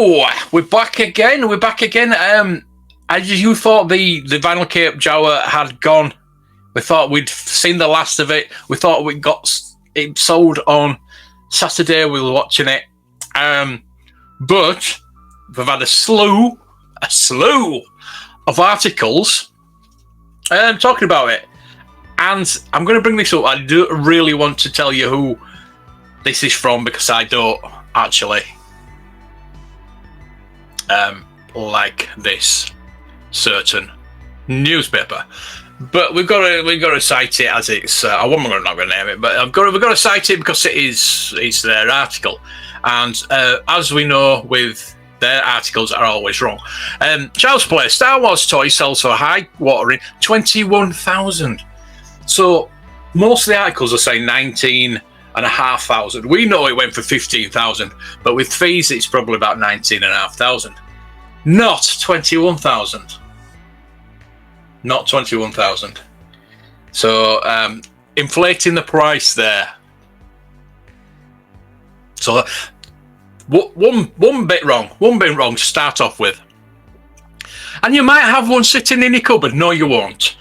So we're back again. We're back again. As you thought the vinyl cape Jawa had gone, we thought we'd seen the last of it. We thought we got it sold on Saturday. We were watching it, but we've had a slew of articles talking about it, and I'm going to bring this up. I do really want to tell you who this is from because I don't actually like this certain newspaper, but we've got to cite it as it's. I'm not going to name it, but we've got to cite it because it's their article, and as we know, with their articles are always wrong. Child's Play Star Wars toy sells for high watering 21,000. So most of the articles are saying 19,500. We know it went for 15,000, but with fees, it's probably about 19,500. Not 21,000. Not 21,000. So inflating the price there. So one bit wrong. One bit wrong to start off with. And you might have one sitting in your cupboard. No, you won't.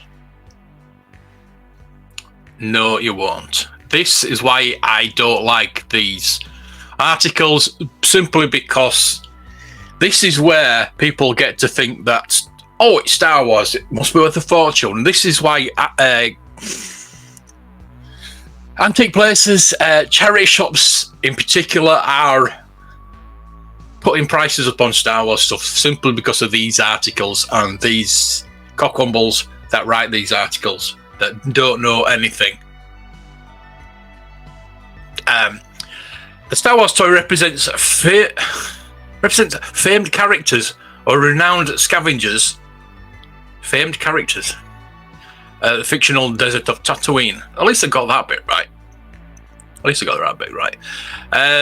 No, you won't. This is why I don't like these articles, simply because this is where people get to think that, oh, it's Star Wars, it must be worth a fortune. And this is why antique places, charity shops in particular, are putting prices up on Star Wars stuff simply because of these articles and these cockwombles that write these articles that don't know anything. The Star Wars toy represents famed characters or renowned scavengers. Famed characters. The fictional desert of Tatooine. At least I got that bit right.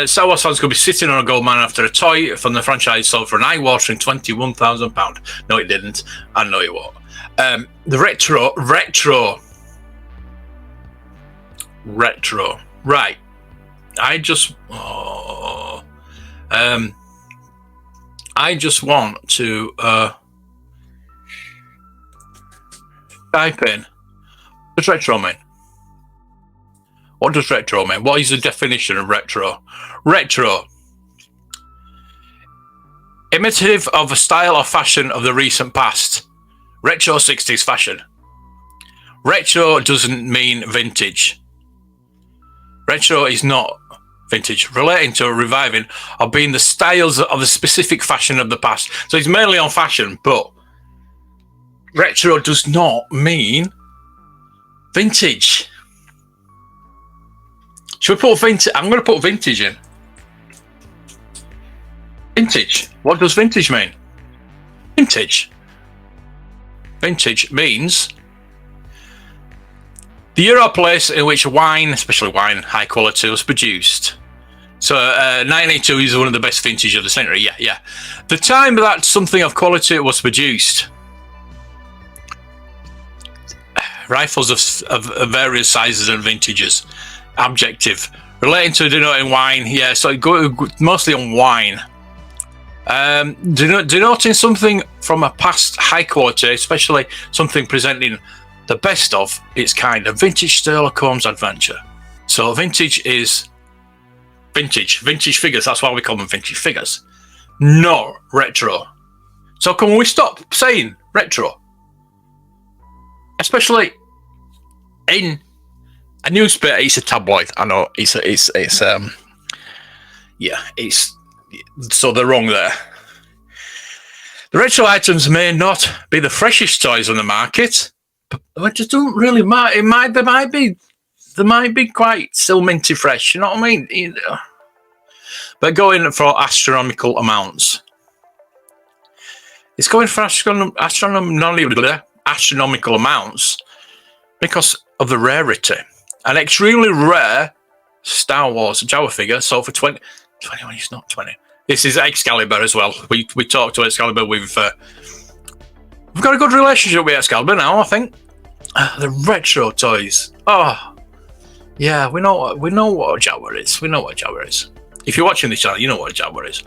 Star Wars fans could be sitting on a gold mine after a toy from the franchise sold for an eye-watering £21,000. No, it didn't. I know it won't. The retro. Right. I just want to type in, what does retro mean? What does retro mean? What is the definition of retro? Retro. Imitative of a style or fashion of the recent past. Retro 60s fashion. Retro doesn't mean vintage. Retro is not vintage, relating to reviving or being the styles of a specific fashion of the past. So it's mainly on fashion, but retro does not mean vintage. Should we put vintage? I'm going to put vintage in. Vintage. What does vintage mean? Vintage. Vintage means the year or place in which wine, especially wine, high quality, was produced. So 1982 is one of the best vintage of the century. Yeah. The time that something of quality was produced. Rifles of various sizes and vintages. Adjective. Relating to denoting wine. Yeah, so go mostly on wine. Denoting something from a past high quality, especially something presenting the best of its kind, a vintage Sherlock Holmes adventure. So vintage is vintage figures. That's why we call them vintage figures, not retro. So can we stop saying retro? Especially in a newspaper, it's a tabloid. I know it's so they're wrong there. The retro items may not be the freshest toys on the market, but it just doesn't really matter. They might be quite still minty fresh. You know what I mean? But going for astronomical amounts. It's going for astronomical amounts because of the rarity. An extremely rare Star Wars Jawa figure sold for 21. It's not 20. This is Excalibur as well. We talked to Excalibur. We've got a good relationship with Excalibur now, I think. The retro toys. Oh, yeah. We know what a Jawa is. If you're watching this channel, you know what a Jawa is.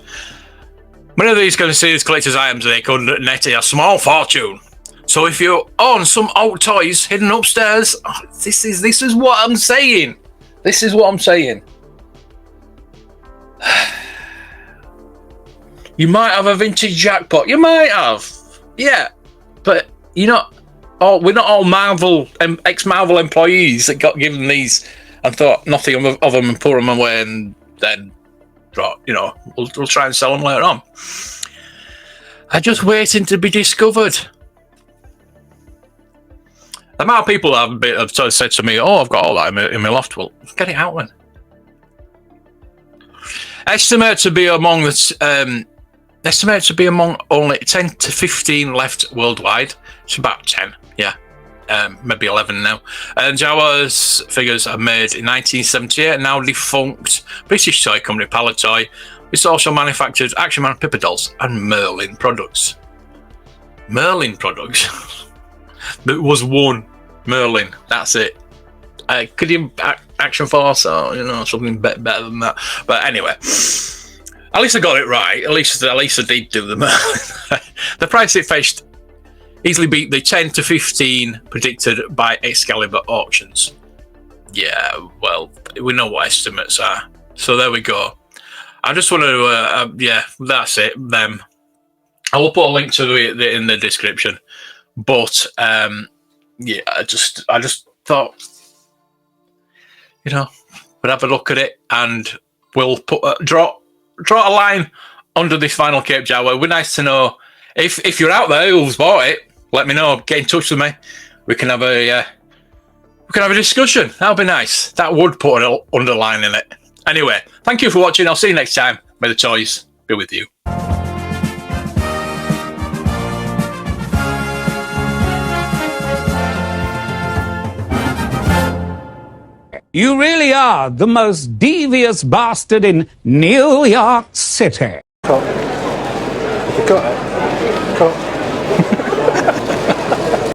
Many of these considered collector's items, they could net a small fortune. So if you own some old toys hidden upstairs, this is what I'm saying. This is what I'm saying. You might have a vintage jackpot. You might have, yeah, but you're not. Oh, we're not all Marvel, ex-Marvel employees that got given these and thought nothing of them and put them away, and then, you know, we'll try and sell them later on. I'm just waiting to be discovered. The amount of people have sort of said to me, "Oh, I've got all that in my loft." Well, get it out then. Estimated to be among only 10 to 15 left worldwide. It's about 10, yeah, maybe 11 now. And Jawa's figures are made in 1978, now defunct British toy company Palitoy. It's also manufactured Action Man Pippa dolls and Merlin products. Merlin products? There was one Merlin, that's it. Could you Action Force or, you know, something better than that? But anyway, at least I got it right. At least I did do the Merlin. The price it fetched easily beat the 10 to 15 predicted by Excalibur auctions. Yeah, well, we know what estimates are. So there we go. I just want to, yeah, that's it. Them. I will put a link to it in the description. But yeah, I just thought, you know, we'd have a look at it and we'll put draw a line under this final Cape Jawa. It would be nice to know if you're out there who's bought it. Let me know. Get in touch with me. We can have a discussion. That would be nice. That would put an underline in it. Anyway, thank you for watching. I'll see you next time. May the toys be with you. You really are the most devious bastard in New York City. Cut. Have you got it? Cut.